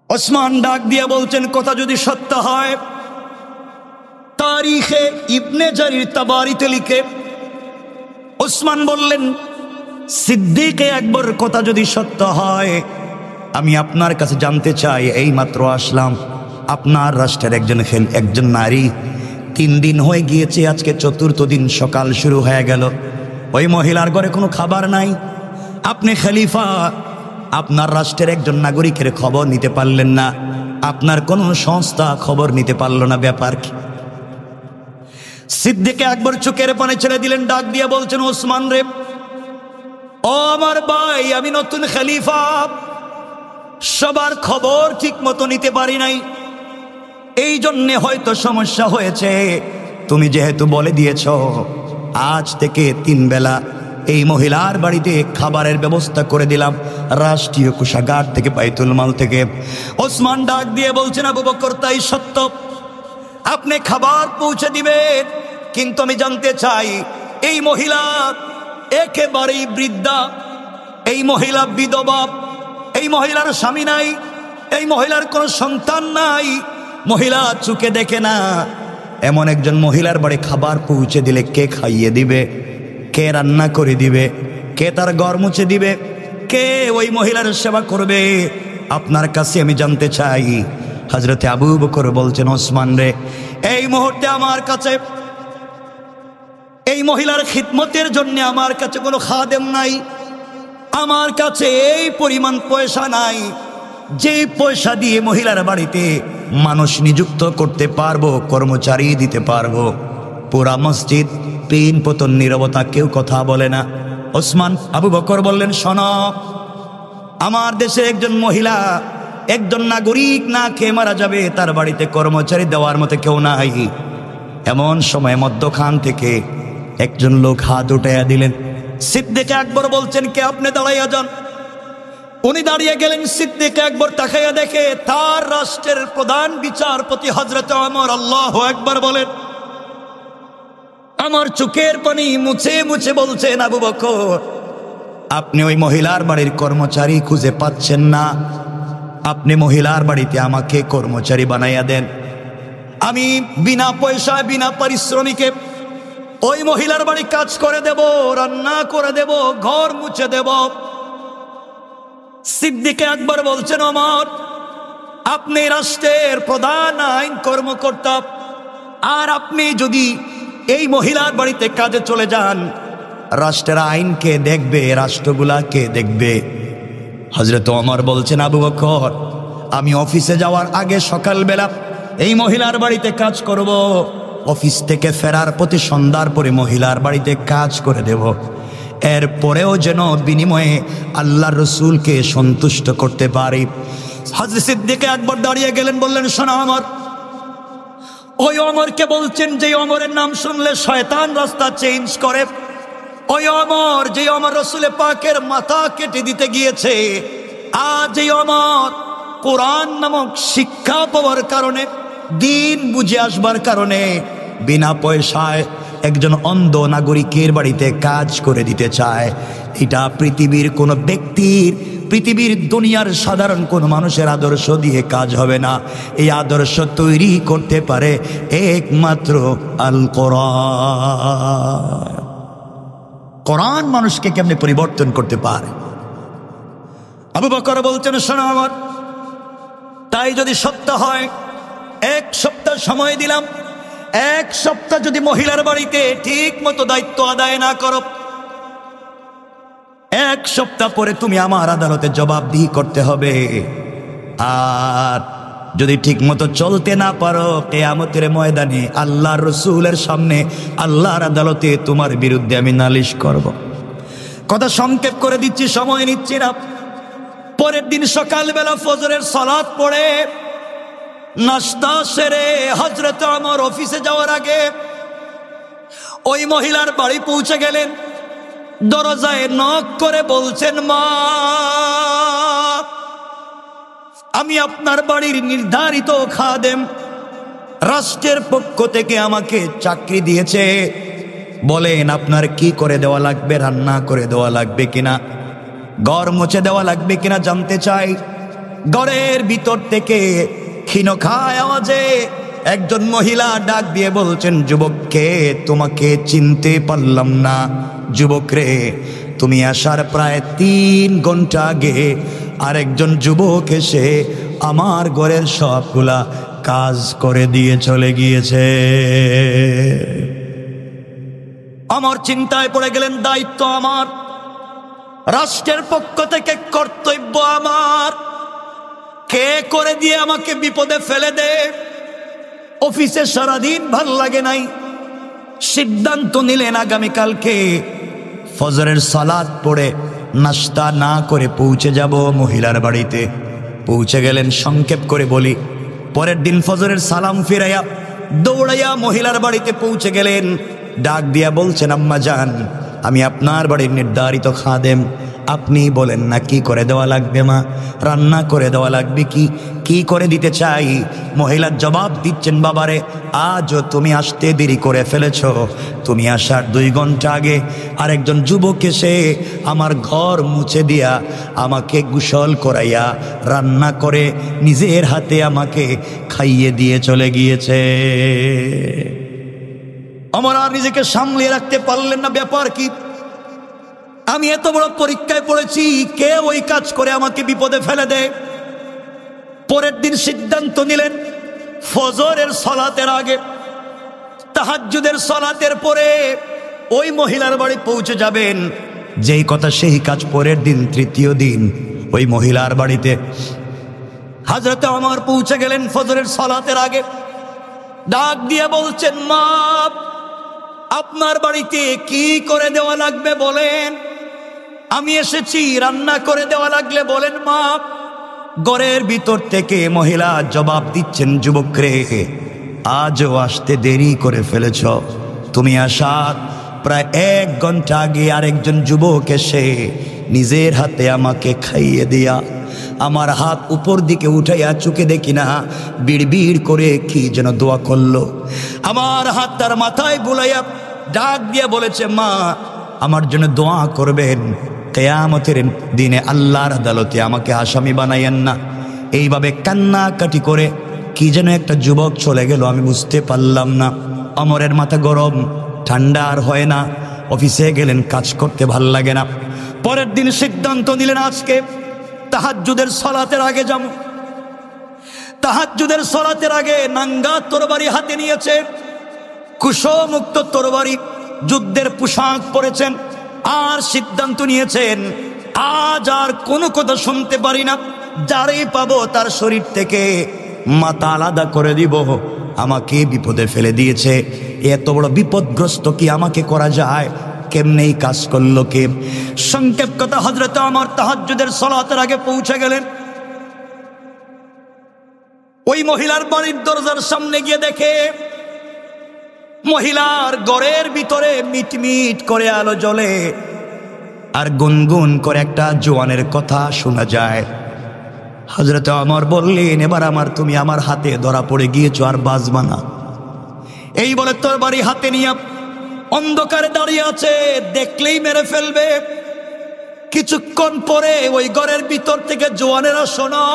ওসমান ডাক দিয়ে বলছেন, কথা যদি সত্য হয়, তারিখে ইবনে জারির তাবারিতে লিখে ওসমান বললেন, সিদ্দিকে আকবর কথা যদি সত্য হয়, আমি আপনার কাছে জানতে চাই, এই মাত্র আসলাম, আপনার রাষ্ট্রের একজন নারী 3 দিন হয়ে গিয়েছে, আজকে 4র্থ দিন, সকাল শুরু হয়ে গেল, ওই মহিলার ঘরে কোনো খাবার নাই। আপনি খলিফা, আপনার রাষ্ট্রের একজন নাগরিকের খবর নিতে পারলেন না, আপনার কোনো সংস্থা খবর নিতে পারল না, ব্যাপার কি? সিদ্দিকে আকবর চোখের পানি ছেড়ে দিলেন, ডাক দিয়ে বলছেন, ওসমান রে, ও আমার ভাই, আমি নতুন খলিফা, সবার খবর ঠিক মতো নিতে পারি নাই, এই জন্যে হয়তো সমস্যা হয়েছে। তুমি যেহেতু বলে দিয়েছ, আজ থেকে 3 বেলা এই মহিলার বাড়িতে খাবারের ব্যবস্থা করে দিলাম, রাষ্ট্রীয় কোষাগার থেকে, বাইতুল মাল থেকে। ওসমান ডাক দিয়ে বলছেন, আবু বকর, তাই সত্য, আপনি খাবার পৌঁছে দিবেন, কিন্তু আমি জানতে চাই, এই মহিলা একেবারেই বৃদ্ধা, এই মহিলা বিধবা, এই মহিলার স্বামী নাই, এই মহিলার কোনো সন্তান নাই, মহিলা চোখে দেখে না, এমন একজন মহিলার বাড়ি খাবার পৌঁছে দিলে কে খাইয়ে দিবে, কে রান্না করে দিবে, কে তার ঘর মুছে দিবে, কে ওই মহিলার সেবা করবে? আপনার কাছে আমি জানতে চাই। হযরতে আবু বকর বলছেন, ওসমান রে, এই মুহূর্তে আমার কাছে এই মহিলার খিদমতের জন্য আমার কাছে কোনো খাদেম নাই, আমার কাছে এই পরিমাণ পয়সা নাই, যে পয়সা দিয়ে মহিলার বাড়িতে মানুষ নিযুক্ত করতে পারবো, কর্মচারী দিতে পারবো। পুরা মসজিদ পিন পতন নীরবতা, কেউ কথা বলে না। ওসমান আবু বকর বললেন, শোনো, আমার দেশে একজন মহিলা, একজন নাগরিক না খেয়ে মারা যাবে, তার বাড়িতে কর্মচারী দেওয়ার মতো কেউ নাই। এমন সময় মধ্যখান থেকে একজন লোক হাত উঠাইয়া দিলেন। সিদ্দিকে আকবর বলছেন, কে? আপনি দাঁড়াইয়া যান। উনি দাঁড়িয়ে গেলেন। সিদ্দিকে আকবর তাকাইয়া দেখে তার রাষ্ট্রের প্রধান বিচারপতি হযরত ওমর। আল্লাহু আকবার বলেন। আমার চোখের পানি মুছে মুছে বলছেন, আবু বকর, আপনি ওই মহিলার বাড়ির কর্মচারী খুঁজে পাচ্ছেন না, আপনি মহিলার বাড়িতে আমাকে কর্মচারী বানাইয়া দেন, আমি বিনা পয়সায় বিনা পারিশ্রমিকে ওই মহিলার বাড়ি কাজ করে দেব, রান্না করে দেব, ঘর মুছে দেব। সিদ্দিকে আকবর বলছেন, ওমর, আপনি রাষ্ট্রের প্রধান আইন কর্মকর্তা, আর আপনি যদি এই মহিলার বাড়িতে কাজে চলে যান, রাষ্ট্রের আইনকে দেখবে, রাষ্ট্রগুলাকে দেখবে। হযরত ওমর বলছেন, আবু বকর, আমি অফিসে যাওয়ার আগে সকালবেলা এই মহিলার বাড়িতে কাজ করব, অফিস থেকে ফেরার প্রতি সন্ধ্যার পরে মহিলার বাড়িতে কাজ করে দেব, এরপরেও যেন বিনিময়ে আল্লাহর রসুলকে সন্তুষ্ট করতে পারি। হযরত সিদ্দিক আকবর দাঁড়িয়ে গেলেন, বললেন, শোনো ওমর। ওই ওমরকে বলছেন যে ওমরের নাম শুনলে শয়তান রাস্তা চেঞ্জ করে, ওই ওমর যে ওমর রসুল পাকের মাথা কেটে দিতে গিয়েছে, আজ এই ওমর কোরআন নামক শিক্ষা পাওয়ার কারণে, দিন বুঝে আসবার কারণে বিনা পয়সায় একজন অন্ধ নাগরিকের বাড়িতে কাজ করে দিতে চায়। এটা পৃথিবীর কোনো ব্যক্তির, পৃথিবীর দুনিয়ার সাধারণ কোনো মানুষের আদর্শ দিয়ে কাজ হবে না। এই আদর্শ তৈরি করতে পারে একমাত্র আল কোরআন। কোরআন মানুষকে কেমনে পরিবর্তন করতে পারে। আবু বকর বলছেন, শোনো আমার, তাই যদি সত্য হয়, 1 সপ্তাহ সময় দিলাম, 1 সপ্তাহ যদি মহিলার বাড়িতে ঠিক মতো দায়িত্ব আদায় না করো, 1 সপ্তাহ পরে তুমি আমার আদালতে জবাবদিহি করতে হবে। আর যদি ঠিক মতো চলতে না পারো, কিয়ামতের ময়দানে আল্লাহর রসুলের সামনে, আল্লাহর আদালতে তোমার বিরুদ্ধে আমি নালিশ করব। কথা সংক্ষেপ করে দিচ্ছি, সময় নিচ্ছি না। পরের দিন সকালবেলা ফজরের সালাত পড়ে নাস্তা সেরে হযরত ওমর অফিসে যাওয়ার আগে ওই মহিলার বাড়ি পৌঁছে গেলেন। দরজায় নক করে বলছেন, মা, আমি আপনার বাড়ির নির্ধারিত খাদেম, রাষ্ট্রের পক্ষ থেকে আমাকে চাকরি দিয়েছে। বলেন আপনার কি করে দেওয়া লাগবে? রান্না করে দেওয়া লাগবে কিনা, ঘর মুছে দেওয়া লাগবে কিনা জানতে চাই। ঘরের ভিতর থেকে ক্ষীণকায় আওয়াজে একজন মহিলা ডাক দিয়ে বলছেন, যুবককে তোমাকে চিনতে পারলাম না। যুবক রে, তুমি আসার প্রায় 3 ঘন্টা আগে আরেকজন যুবক এসে আমার ঘরের সবগুলা কাজ করে দিয়ে চলে গিয়েছে। আমার চিন্তায় পড়ে গেলেন, দায়িত্ব আমার, রাষ্ট্রের পক্ষ থেকে কর্তব্য আমার, কে করে দিয়ে আমাকে বিপদে ফেলে দে। অফিসে সারাদিন ভাল লাগে নাই, সিদ্ধান্ত নিলেন আগামীকালকে ফজরের সালাত পড়ে নাস্তা না করে পৌঁছে যাব মহিলার বাড়িতে। পৌঁছে গেলেন, সংক্ষেপ করে বলি, পরের দিন ফজরের সালাম ফিরাইয়া দৌড়াইয়া মহিলার বাড়িতে পৌঁছে গেলেন। ডাক দিয়া বলছেন, আম্মা জান, আমি আপনার বাড়ির নির্ধারিত খাদেম, আপনি বলেন না কি করে দেওয়া লাগবে মা, রান্না করে দেওয়া লাগবে কি করে দিতে চাই। মহিলার জবাব দিচ্ছেন, বাবারে, আজও তুমি আসতে দেরি করে ফেলেছ। তুমি আসার 2 ঘন্টা আগে আরেকজন যুবক এসে আমার ঘর মুছে দিয়া আমাকে গোসল করাইয়া রান্না করে নিজের হাতে আমাকে খাইয়ে দিয়ে চলে গিয়েছে। আমার আর নিজেকে সামলিয়ে রাখতে পারলেন না, ব্যাপার কি? আমি এত বড় পরীক্ষায় পড়েছি, কে ওই কাজ করে আমাকে বিপদে ফেলে দেয়? পরের দিন সিদ্ধান্ত নিলেন, ফজরের সালাতের আগে, তাহাজ্জুদের সালাতের পরে ওই মহিলার বাড়ি পৌঁছে যাবেন। যেই কথা সেই কাজ। পরের দিন, 3য় দিন, ওই মহিলার বাড়িতে হযরত ওমর পৌঁছে গেলেন ফজরের সালাতের আগে। ডাক দিয়ে বলছেন, মা, আপনার বাড়িতে কি করে দেওয়া লাগবে বলেন, আমি এসেছি, রান্না করে দেওয়া লাগলে বলেন মা। ঘরের ভিতর থেকে মহিলা জবাব দিচ্ছেন, যুবক রে, আজও আসতে দেরি করে ফেলেছ। তুমি আসার প্রায় 1 ঘন্টা আগে আরেকজন যুবক এসে নিজের হাতে আমাকে খাইয়ে দিয়া আমার হাত উপর দিকে উঠাইয়া চোখে দেখি না বিড়বিড় করে কি যেন দোয়া করলো। আমার হাত তার মাথায় বুলাইয়া ডাক দিয়ে বলেছে, মা, আমার জন্য দোয়া করবেন, কিয়ামতের দিনে আল্লাহর আদালতে আমাকে আসামি বানাইয়েন না। এইভাবে কান্নাকাটি করে কি যেন একটা যুবক চলে গেল, আমি বুঝতে পারলাম না। ওমরের মাথা গরম, ঠান্ডা আর হয় না। অফিসে গেলেন, কাজ করতে ভাল লাগে না। পরের দিন সিদ্ধান্ত নিলেন, আজকে তাহাজ্জুদের সালাতের আগে যাব। তাহাজ্জুদের সালাতের আগে নাঙ্গা তরবারি হাতে নিয়েছে, কুশমুক্ত তরবারি, যুদ্ধের পোশাক পরেছেন, আর সিদ্ধান্ত নিয়েছেন, আজ আর কোনো কথা শুনতে পারি না, যারেই পাবো তার শরীর থেকে মাথা আলাদা করে দিব। আমাকে বিপদে ফেলে দিয়েছে, এত বড় বিপদগ্রস্ত কি আমাকে করা যায়? কেমনে এই কাজ করলো কে? সংক্ষেপ কথা, হযরত ওমর তাহাজ্জুদের সালাতের আগে পৌঁছে গেলেন। ওই মহিলার বাড়ির দরজার সামনে গিয়ে দেখে মহিলার ঘরের ভিতরে মিটমিট করে আলো জ্বলে, আর গুনগুন করে একটা জোয়ানের কথা শোনা যায়। হযরত ওমর বললেন, এবার তুমি আমার হাতে ধরা পড়ে গিয়েছো, আর বাঁচবা না। এই বলে তরবারি হাতে নিয়ে অন্ধকারে দাঁড়িয়ে আছে, দেখলেই মেরে ফেলবে। কিছুক্ষণ পরে ওই ঘরের ভিতর থেকে জোয়ানেরা শোনো,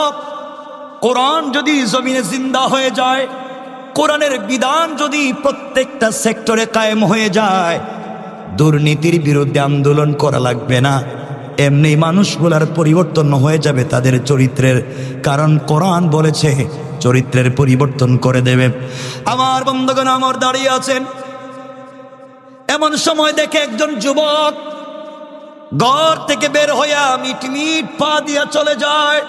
কোরআন যদি জমিনে জিন্দা হয়ে যায়, কোরআনের বিধান যদি প্রত্যেকটা সেক্টরে কায়েম হয়ে যায়, দুর্নীতির বিরুদ্ধে আন্দোলন করা লাগবে না, এমনি মানুষগুলার পরিবর্তন হয়ে যাবে তাদের চরিত্রের, কারণ কোরআন বলেছে চরিত্রের পরিবর্তন করে দেবে। আমার বন্ধুগণ, আমার দাঁড়িয়ে আছেন, এমন সময় দেখে একজন যুবক ঘর থেকে বের হইয়া মিটমিট পা দিয়া চলে যায়।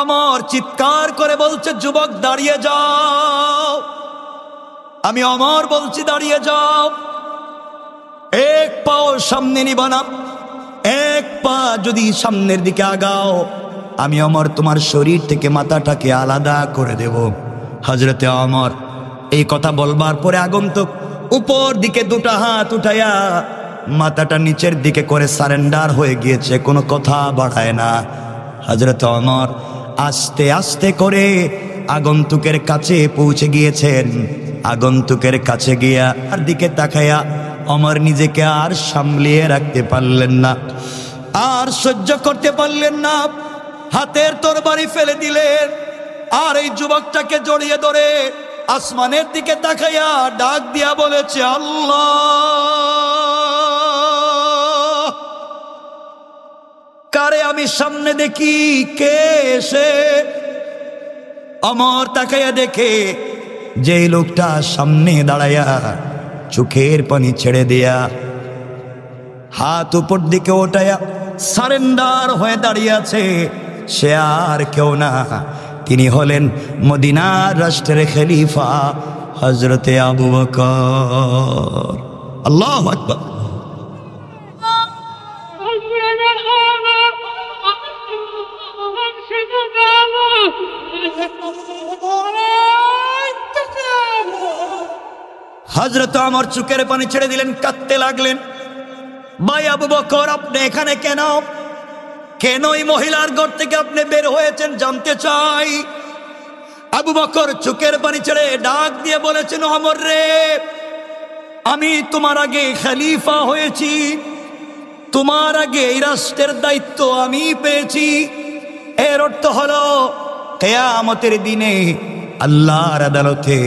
আমার চিৎকার করে বলছে, যুবক দাঁড়িয়ে যাও। আমি আমার বলছি, দাঁড়িয়ে যাও। এক পাও সামনে নিবা না, এক পা যদি সামনের দিকে আগাও আমি ওমর তোমার শরীর থেকে মাথাটাকে আলাদা করে দেব। হযরতে ওমর এই কথা বলবার পরে আগন্তুক উপর দিকে দুটা হাত উঠাইয়া মাথাটা নিচের দিকে করে সারেন্ডার হয়ে গিয়েছে, কোনো কথা বাড়ায় না। হযরতে ওমর আস্তে আস্তে করে আগন্তুকের কাছে পৌঁছে গিয়েছেন। আগন্তুকের কাছে গিয়া আর দিকে তাকাইয়া ওমর নিজেকে আর সামলিয়ে রাখতে পারলেন না, আর সহ্য করতে পারলেন না, হাতের তরবারি ফেলে দিলেন। আর এই যুবকটাকে জড়িয়ে ধরে আসমানের দিকে তাকাইয়া ডাক দিয়া বলেছে, আল্লাহ, কারে আমি সামনে দেখি, কে এসে? ওমর তাকাইয়া দেখে যে লোকটা সামনে দাঁড়াইয়া চোখের পানি ছেড়ে দিয়া হাত উপর দিকে ওঠাইয়া সারেন্ডার হয়ে দাঁড়িয়ে আছে, সে আর কেউ না, তিনি হলেন মদিনার রাষ্ট্রের খলিফা হযরতে আবু বকর। আল্লাহু আকবার। হযরত ওমর চোখের পানি ছেড়ে দিলেন, কাঁদতে লাগলেন। ভাই আবু বকর, আপনি এখানে কেন? কেন এই মহিলার ঘর থেকে আপনি বের হয়েছেন জানতে চাই। আবু বকর চোখের পানি ছেড়ে ডাক দিয়ে বলেছেন, ওমর রে, আমি তোমার আগে খলিফা হয়েছি, তোমার আগে এই রাষ্ট্রের দায়িত্ব আমি পেয়েছি। এর অর্থ হলো কিয়ামতের দিনে আল্লাহর আদালতে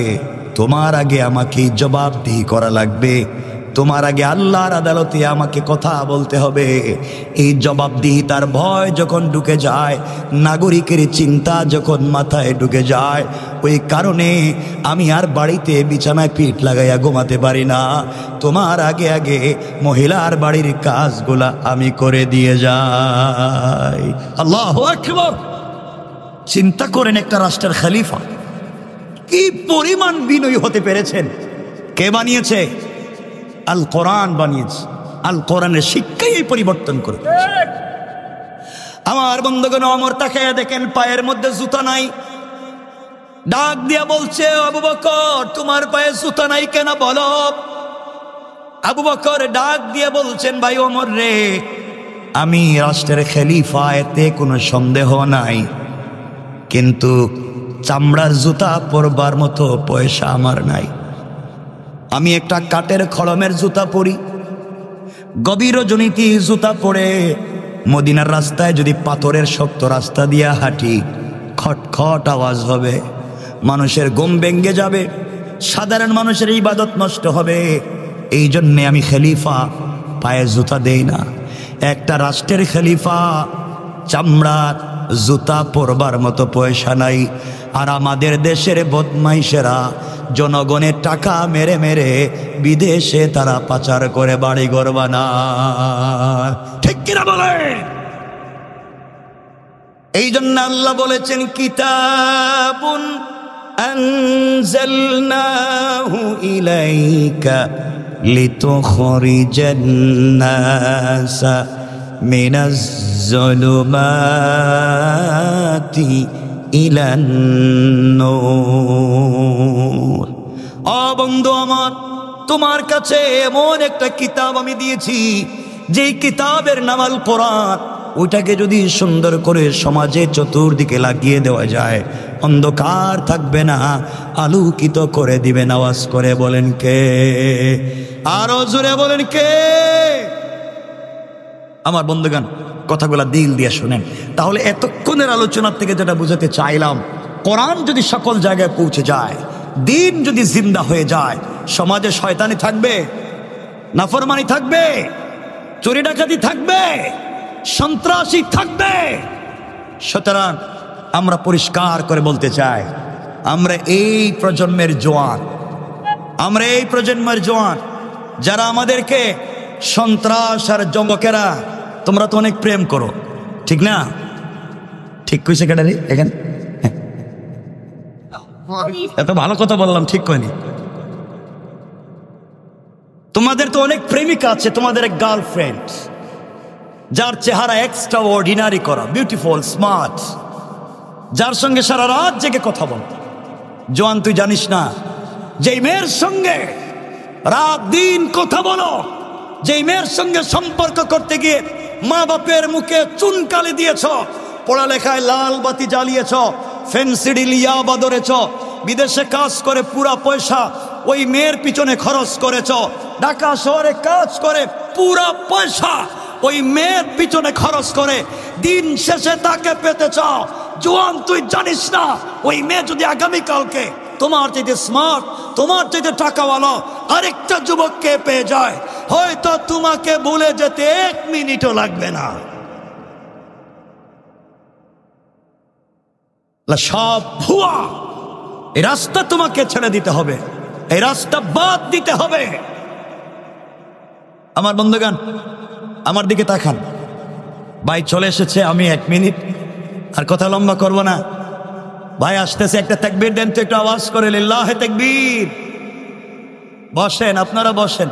তোমার আগে আমাকে জবাবদিহি করা লাগবে, তোমার আগে আল্লাহর আদালতে আমাকে কথা বলতে হবে। এই জবাবদিহিতার ভয় যখন ঢুকে যায়, নাগরিকের চিন্তা যখন মাথায় ঢুকে যায়, ওই কারণে আমি আর বাড়িতে বিছানায় পিঠ লাগাইয়া ঘুমাতে পারি না। তোমার আগে আগে মহিলার বাড়ির কাজগুলা আমি করে দিয়ে যাই। আল্লাহু আকবার। চিন্তা করেন, একটা রাষ্ট্রের খলিফা কি পরিমাণ বিনয়ী হতে পেরেছেন। কে বানিয়েছে? আল কোরআন বানিয়েছে। আল কোরআনের শিক্ষাই এই পরিবর্তন করে। আমার বন্ধুগণ, ওমর তাকায়া দেখেন পায়ের মধ্যে জুতা নাই। ডাক দিয়া বলছে, আবু বকর, তোমার পায়ে জুতা নাই কেন বলো? আবু বকর ডাক দিয়ে বলছেন, ভাই ওমর রে, আমি রাষ্ট্রের খলিফা, এতে কোনো সন্দেহ নাই, কিন্তু চামড়ার জুতা পরবার মতো পয়সা আমার নাই। আমি একটা কাঠের খড়মের জুতা পরি, গভীর রজনীতি জুতা পরে মদিনার রাস্তায় যদি পাথরের শক্ত রাস্তা দিয়া হাঁটি, খটখট আওয়াজ হবে, মানুষের ঘুম ভেঙে যাবে, সাধারণ মানুষের ইবাদত নষ্ট হবে। এই জন্যে আমি খলিফা পায়ে জুতা দেই না। একটা রাষ্ট্রের খলিফা চামড়ার জুতা পরবার মতো পয়সা নাই। আর আমাদের দেশের বদমাইশেরা জনগণের টাকা মেরে মেরে বিদেশে তারা পাচার করে বাড়ি ঘর বানায়। ঠিক কিনা বলে? এই জন্য আল্লাহ বলেছেন, কিতাবুন আনজালনাহু ইলাইকা লিতুখরিজান নাসা মিনাজ যুলুমাতি ইলান নূর। ও বন্ধু আমার, তোমার কাছে এমন একটা কিতাব আমি দিয়েছি, যেই কিতাবের নাম আল কোরআন। ওইটাকে যদি সুন্দর করে সমাজে চতুর্দিকে লাগিয়ে দেওয়া যায়, অন্ধকার থাকবে না, আলোকিত করে দিবেন। আওয়াজ করে বলেন কে? আরো জোরে বলেন কে? আমার বন্ধুগণ, কথাগুলা দিল দিয়ে শুনেন, তাহলে এতক্ষণের আলোচনার থেকে যেটা বুঝাতে চাইলাম, কোরআন যদি সকল জায়গায় পৌঁছে যায়, দিন যদি জিন্দা হয়ে যায়, সমাজে শয়তানি থাকবে, নাফরমানি থাকবে, চুরি ডাকাতি থাকবে, সন্ত্রাসী থাকবে। সুতরাং আমরা পরিষ্কার করে বলতে চাই, আমরা এই প্রজন্মের জওয়ান, যারা আমাদেরকে সন্ত্রাস আর জঙ্গকেরা, তোমরা তো অনেক প্রেম করো, ঠিক না? ঠিক কইছে কেডারি এখানে? এত ভালো কথা বললাম, ঠিক কইনি? তোমাদের তো অনেক প্রেমিকা আছে, তোমাদের এক গার্লফ্রেন্ড, যার চেহারা এক্সট্রা অর্ডিনারি করা, বিউটিফুল, স্মার্ট, যার সঙ্গে সারা রাত জেগে কথা বল। জোয়ান, তুই জানিস না যেই মেয়ের সঙ্গে রাত দিন কথা বলো, যেই মেয়ের সঙ্গে সম্পর্ক করতে গিয়ে মা বাপের মুখে চুনকালি দিয়েছ, পড়ালেখায় লাল বাতি জ্বালিয়েছ, ফেন্সিডিল ইয়াবা ধরেছ, বিদেশে কাজ করে পুরা পয়সা ওই মেয়ের পিছনে খরচ করেছ, ঢাকা শহরে কাজ করে পুরা পয়সা ওই মেয়ের পিছনে খরচ করে দিন শেষে তাকে পেতে চাও। জোয়ান, তুই জানিস না ওই মেয়ে যদি আগামীকালকে তোমার চাইতে স্মার্ট, তোমার চাইতে টাকাওয়ালা আরেকটা যুবককে পেয়ে যায়, হয়তো তোমাকে ভুলে যেতে 1 মিনিটও লাগবে না। সব ভুয়া। এই রাস্তা তোমাকে ছেড়ে দিতে হবে, এই রাস্তা বাদ দিতে হবে। আমার বন্ধুগণ, আমার দিকে তাকান। ভাই চলে এসেছে, আমি 1 মিনিট আর কথা লম্বা করব না। ভাই আসতেছে, একটা তাকবীর দেন তো, একটু আওয়াজ করে লিল্লাহে তাকবীর। বসেন, আপনারা বসেন।